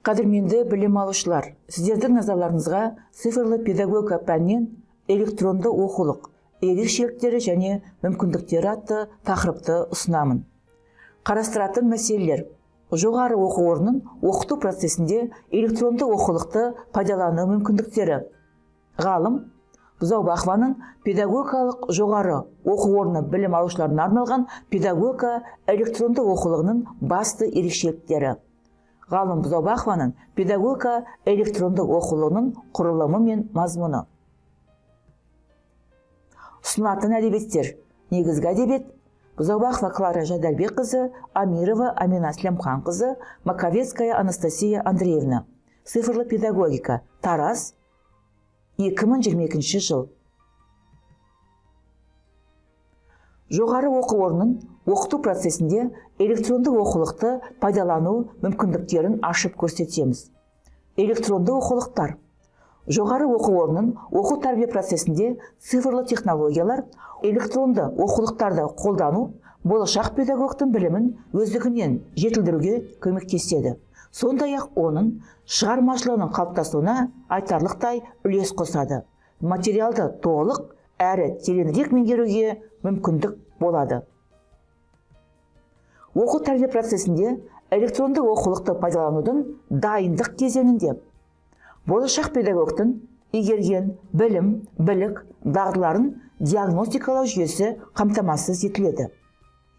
Қадірменді білім алушылар, сіздердің назарларыңызға цифрлы педагогика пәнінен электронды оқулық, ерекшеліктері және мүмкіндіктері атты тақырыпты ұсынамын. Қарастыратын мәселелер: жоғары оқу орнының оқыту процесінде электронды оқулықты пайдалану мүмкіндіктері. Ғалым Бұзаубақованың педагогикалық жоғары оқу орны білім алушыларына арналған педагогика электронды оқулығының басты ерекшеліктері. Ғалым Бұзаубақованың педагогика электронды оқулығының құрылымы мен мазмұны. Ұсынатын әдебиеттер: негізгі әдебиет Бұзаубақова Клара Жайдарбекқызы, Амирова Амина Слямханқызы, Маковецкая Анастасия Андреевна. Цифрлы педагогика. Тараз, 2022 жыл. Жоғары оқу орнының оқыту процесінде электронды оқулықты пайдалану мүмкіндіктерін ашып көрсетеміз. Электронды оқулықтар. Жоғары оқу орнының оқу тәрбие процесінде цифрлы технологиялар, электронды оқулықтарды қолдану болашақ педагогтың білімін өздігінен жетілдіруге көмектеседі. Сондай-ақ оның шығармашылығының қалыптасуына айтарлықтай үлес қосады. Материалды толық әрі тереңірек меңгеруге мүмкіндік болады. Оқу тәрбие процесінде электронды оқулықты пайдаланудың дайындық кезеңінде болашақ педагогтың игерген білім, білік, дағдыларын диагностикалау жүйесі қамтамасыз етіледі.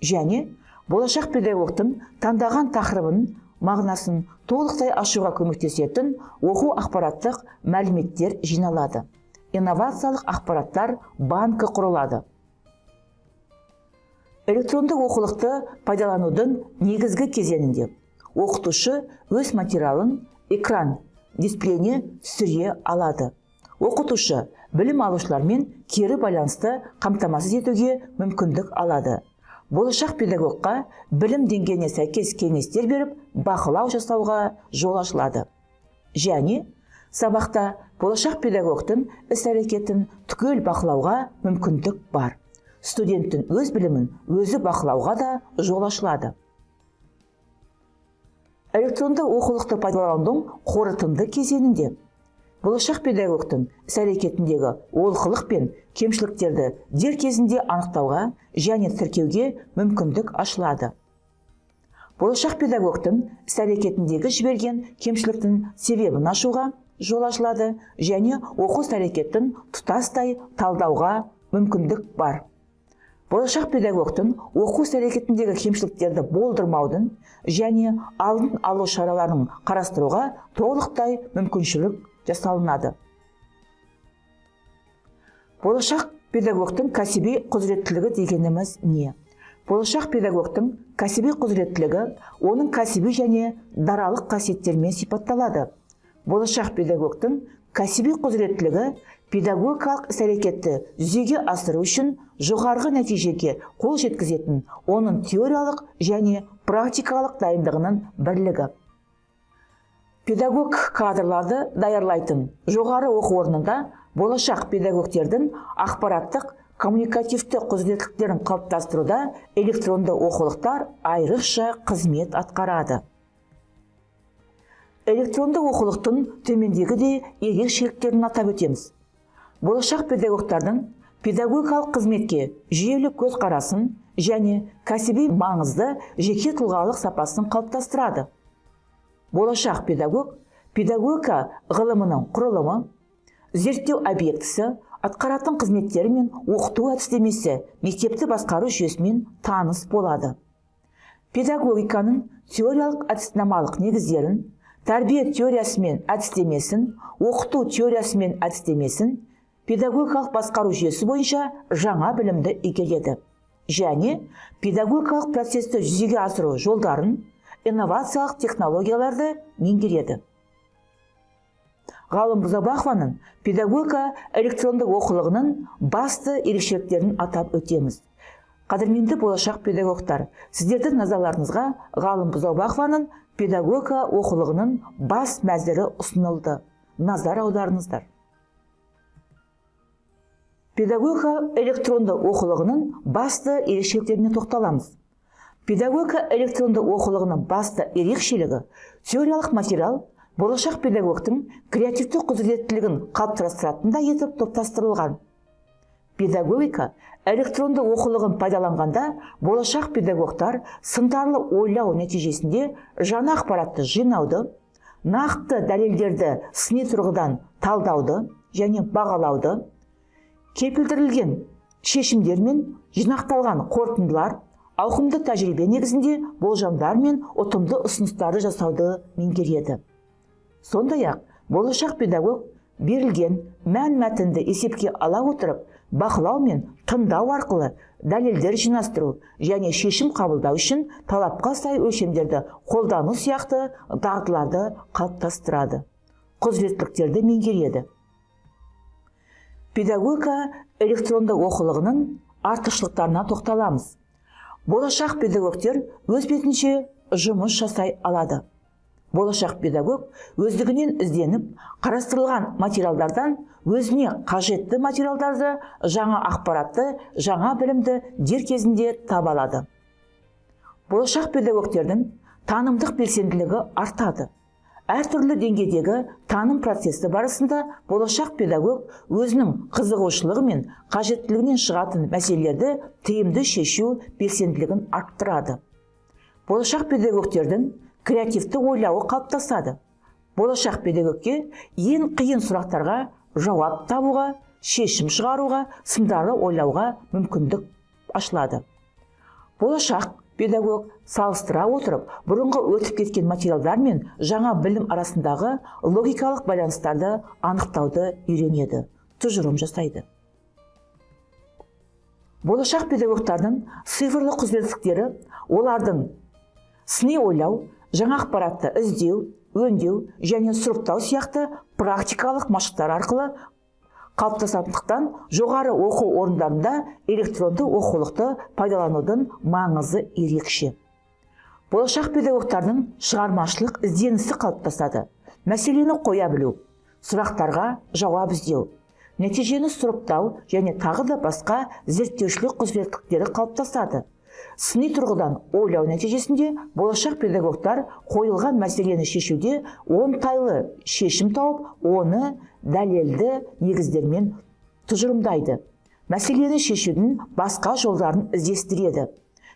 Және болашақ педагогтың таңдаған тақырыбын мағынасын толықтай ашуға көмектесетін оқу ақпараттық мәліметтер жиналады. Инновациялық ақпараттар банкі құрылады. Электронды оқулықты пайдаланудың негізгі кезеңінде оқытушы өз материалын экран дисплейіне түсіре алады. Оқытушы білім алушылармен кері байланысты қамтамасыз етуге мүмкіндік алады. Болашақ педагогқа білім деңгейіне сәйкес кеңестер беріп, бақылау жасауға жол ашылады. Және сабақта болашақ педагогтың іс-әрекетін түгел бақылауға мүмкіндік бар. Студенттің өз білімін өзі бақылауға да жол ашылады. Электронды оқулықты пайдаланудың қорытынды кезеңінде болашақ педагогтың іс-әрекетіндегі олқылық пен кемшіліктерді дер кезінде анықтауға және тіркеуге мүмкіндік ашылады. Болашақ педагогтың іс-әрекетіндегі жіберген кемшіліктің себебін ашуға жол ашылады және оқу іс-әрекетін тұтастай талдауға мүмкіндік бар. Болашақ педагогтың оқу іс-әрекетіндегі кемшіліктерді болдырмаудың және алдын алу шараларын қарастыруға толықтай мүмкіншілік жасалынады. Болашақ педагогтың кәсіби құзыреттілігі дегеніміз не? Болашақ педагогтың кәсіби құзыреттілігі оның кәсіби және даралық қасиеттермен сипатталады. Болашақ педагогтың кәсіби құзыреттілігі педагогикалық іс-әрекетті жүзеге асыру үшін жоғарғы нәтижеге қол жеткізетін оның теориялық және практикалық дайындығының бірлігі. Педагог кадрларды даярлайтын жоғары оқу орнында болашақ педагогтердің ақпараттық коммуникативті құзыреттіліктерін қалыптастыруда электронды оқулықтар айрықша қызмет атқарады. Электронды оқулықтың төмендегідей ерекшеліктерін атап өтеміз. Болашақ педагогтардың педагогикалық қызметке жүйелі көзқарасын және кәсіби маңызды жеке тұлғалық сапасын қалыптастырады. Болашақ педагог педагогика ғылымының құрылымы, зерттеу объектісі, атқаратын қызметтері мен оқыту әдістемесі, мектепті басқару жүйесімен таныс болады. Педагогиканың теориялық әдіснамалық негіздерін, тәрбие теориясы мен әдістемесін, оқыту теориясы мен әдістемесін, педагогикалық басқару жүйесі бойынша жаңа білімді игереді. Және педагогикалық процесті жүзеге асыру жолдарын, инновациялық технологияларды меңгереді. Ғалым Бұзаубақованың педагогика электронды оқулығының басты ерекшеліктерін атап өтеміз. Қадірменді болашақ педагогтар, сіздердің назарларыңызға Ғалым Бұзаубақованың педагогика оқулығының бас мәзірі ұсынылды. Назар аударыңыздар. Педагогика электронды оқулығының басты ерекшеліктеріне тоқталамыз. Педагогика электронды оқулығының басты ерекшелігі теориялық материал болашақ педагогтың креативті құзыреттілігін қалыптастыратын етіп топтастырылған. Педагогика электронды оқулығын пайдаланғанда болашақ педагогтар сындарлы ойлау нәтижесінде жаңа ақпаратты жинауды, нақты дәлелдерді сыни тұрғыдан талдауды және бағалауды, кепілдірілген шешімдер мен жинақталған қорытындылар, ауқымды тәжірибе негізінде болжамдар мен ұтымды ұсыныстарды жасауды меңгереді. Сондай-ақ, болашақ педагог берілген мәтінді есепке ала отырып, бақылау мен тыңдау арқылы дәлелдер жинастыру және шешім қабылдау үшін талапқа сай өлшемдерді қолдану сияқты дағдыларды қалыптастырады, құзыреттіліктерді меңгереді. Педагогика электронды оқулығының артықшылықтарына тоқталамыз. Болашақ педагогтер өз бетінше жұмыс жасай алады. Болашақ педагог өздігінен ізденіп, қарастырылған материалдардан өзіне қажетті материалдарды, жаңа ақпаратты, жаңа білімді дер кезінде таба алады. Болашақ педагогтердің танымдық белсенділігі артады. Әртүрлі деңгейдегі таным процесі барысында болашақ педагог өзінің қызығушылығы мен қажеттілігінен шығатын мәселелерді тиімді шешу белсенділігін арттырады. Болашақ педагогтердің креативті ойлауы қалыптасады. Болашақ педагогке ең қиын сұрақтарға жауап табуға, шешім шығаруға, сындарлы ойлауға мүмкіндік ашылады. Болашақ педагог салыстыра отырып, бұрынғы өтіп кеткен материалдар мен жаңа білім арасындағы логикалық байланыстарды анықтауды үйренеді, тұжырым жасайды. Болашақ педагогтардың цифрлы құзыреттіліктері олардың сыни ойлау, жаңа ақпаратты іздеу, өңдеу және сұрыптау сияқты практикалық машықтар арқылы қалыптасатындықтан жоғары оқу орындарында электронды оқулықты пайдаланудың маңызы ерекше. Болашақ педагогтардың шығармашылық ізденісі қалыптасады. Мәселені қоя білу, сұрақтарға жауап іздеу, нәтижені сұрыптау және тағы да басқа зерттеушілік құзыреттіліктері қалыптасады. Сыни тұрғыдан ойлау нәтижесінде болашақ педагогтар қойылған мәселені шешуде оңтайлы шешім тауып, оны дәлелді негіздермен тұжырымдайды. Мәселені шешудің басқа жолдарын іздестіреді.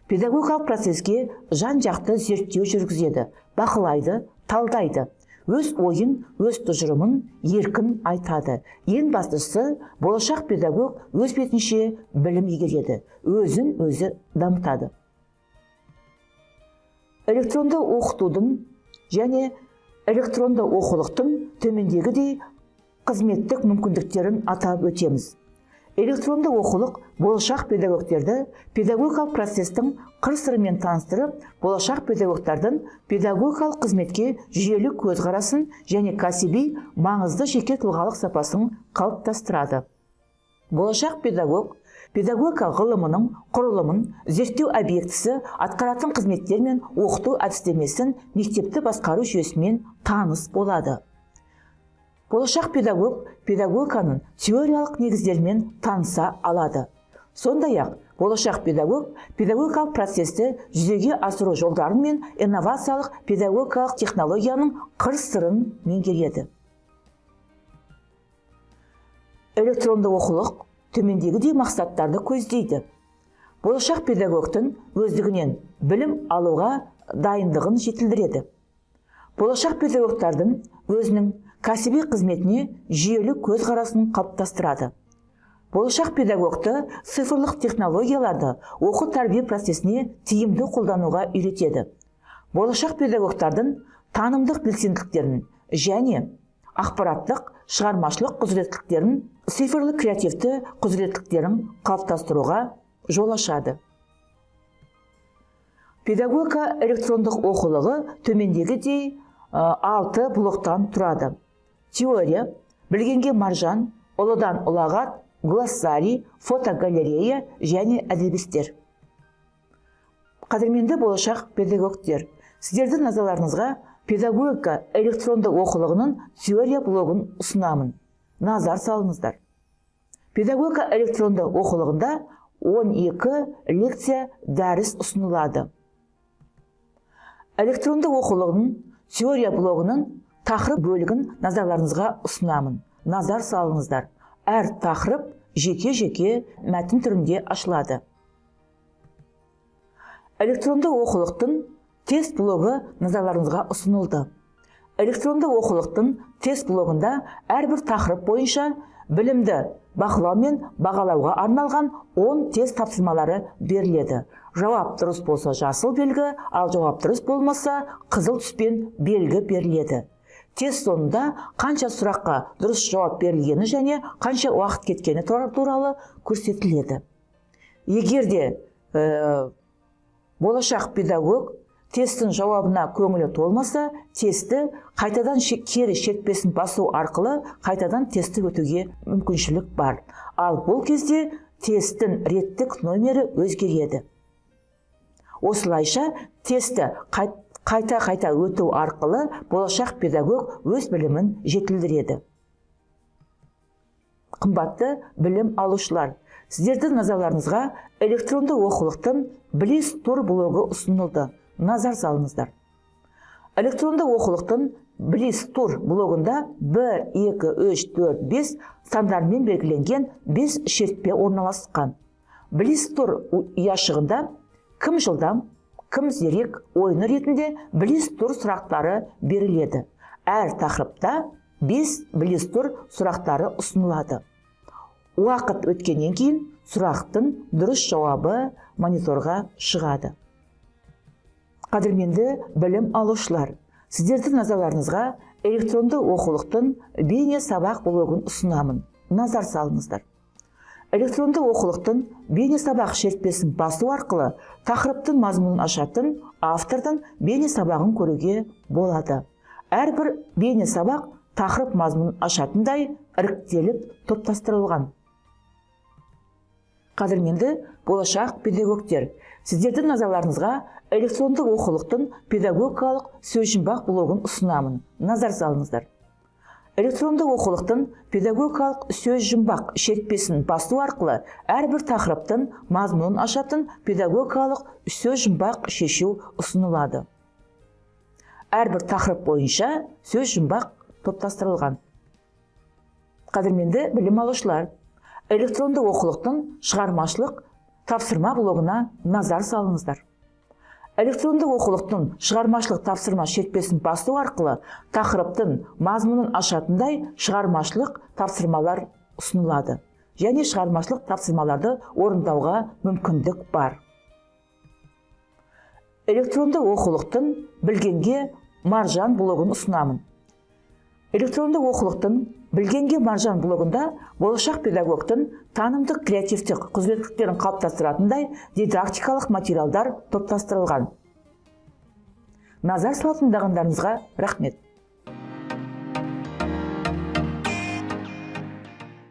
Педагогикалық процеске жан-жақты зерттеу жүргізеді, бақылайды, талдайды. Өз ойын, өз тұжырымын еркін айтады. Ең бастысы, болашақ педагог өз бетінше білім игереді, өзін өзі дамытады. Электронды оқытудың және электронды оқулықтың төмендегідей қызметтік мүмкіндіктерін атап өтеміз. Электронды оқулық болашақ педагогтерді педагогикалық процестің қыр-сырымен таныстырып, болашақ педагогтардың педагогикалық қызметке жүйелі көзқарасын және кәсіби маңызды жеке тұлғалық сапасын қалыптастырады. Болашақ педагог педагогика ғылымының құрылымын, зерттеу объектісі, атқаратын қызметтер мен оқыту әдістемесін мектепті басқару жүйесімен таныс болады. Болашақ педагог педагогиканың теориялық негіздерімен таныса алады. Сондай-ақ, болашақ педагог педагогикалық процесті жүзеге асыру жолдарын мен инновациялық педагогикалық технологияның қыр-сырын меңгереді. Электронды оқулық төмендегідей мақсаттарды көздейді. Болашақ педагогтың өздігінен білім алуға дайындығын жетілдіреді. Болашақ педагогтардың өзінің кәсіби қызметіне жүйелі көзқарасын қалыптастырады. Болашақ педагогты цифрлық технологияларды оқу тәрбие процесіне тиімді қолдануға үйретеді. Болашақ педагогтардың танымдық белсенділіктерін және ақпараттық шығармашылық құзыреттіліктерін, цифрлы креативті құзыреттіліктерін қалыптастыруға жол ашады. Педагогика электрондық оқулығы төмендегідей 6 блоктан тұрады. Теория, білгенге маржан, ұлыдан ұлағат, глоссарий, фотогалерея және әдебиеттер. Қадірменді болашақ педагогтер, сіздердің назарларыңызға педагогика электронды оқулығының теория блогын ұсынамын. Назар салыңыздар. Педагогика электронды оқулығында 12 лекция дәріс ұсынылады. Электронды оқулығының теория блогының тақырып бөлігін назарларыңызға ұсынамын. Назар салыңыздар. Әр тақырып жеке-жеке мәтін түрінде ашылады. Электронды оқулықтың тест блогы назарларыңызға ұсынылды. Электронды оқулықтың тест блогында әрбір тақырып бойынша білімді бақылау мен бағалауға арналған 10 тест тапсырмалары беріледі. Жауап дұрыс болса жасыл белгі, ал жауап дұрыс болмаса қызыл түспен белгі беріледі. Тест соңында қанша сұраққа дұрыс жауап берілгені және қанша уақыт кеткені туралы көрсетіледі. Егер де болашақ педагог тесттің жауабына көңілі толмаса, тестті қайтадан кері шертпесін басу арқылы қайтадан тестті өтуге мүмкіншілік бар. Ал бұл кезде тесттің реттік номері өзгереді. Осылайша тестті қайта өту арқылы болашақ педагог өз білімін жетілдіреді. Қымбатты білім алушылар, сіздердің назарларыңызға электронды оқулықтың Bliss Tour блогы ұсынылды. Назар салыңыздар. Электронды оқулықтың Bliss Tour блогында 1, 2, 3, 4, 5 сандармен белгіленген 5 шертпе орналасқан. Bliss Tour ұяшығында кім жылдам, кім зерек ойыны ретінде Bliss Tour сұрақтары беріледі. Әр тақырыпта 5 Bliss Tour сұрақтары ұсынылады. Уақыт өткеннен кейін сұрақтың дұрыс жауабы мониторға шығады. Қадірменді білім алушылар, сіздердің назарларыңызға электронды оқулықтың бейне сабақ блогын ұсынамын. Назар салыңыздар. Электронды оқулықтың бейне сабақ шертпесін басу арқылы тақырыптың мазмұнын ашатын автордың бейне сабағын көруге болады. Әрбір бейне сабақ тақырып мазмұнын ашатындай іріктеліп топтастырылған. Қадірменді болашақ педагогтер, сіздердің назарларыңызға электронды оқулықтың педагогикалық сөзжұмбақ блогын ұсынамын. Назар салыңыздар. Электронды оқулықтың педагогикалық сөзжұмбақ шертпесін басу арқылы әрбір тақырыптың мазмұнын ашатын педагогикалық сөзжұмбақ шешу ұсынылады. Әрбір тақырып бойынша сөзжұмбақ топтастырылған. Қадірменді білім алушылар, электронды оқулықтың шығармашылық тапсырма блогына назар салыңыздар. Электронды оқулықтың шығармашылық тапсырма шертпесін басу арқылы тақырыптың мазмұнын ашатындай шығармашылық тапсырмалар ұсынылады. Және шығармашылық тапсырмаларды орындауға мүмкіндік бар. Электронды оқулықтың білгенге маржан блогын ұсынамын. Электронды оқулықтың білгенге маржан блогында болашақ педагогтың танымдық креативтік құзыреттіліктерін қалыптастыратындай дидактикалық материалдар топтастырылған. Назар салып тыңдағандарыңызға рахмет.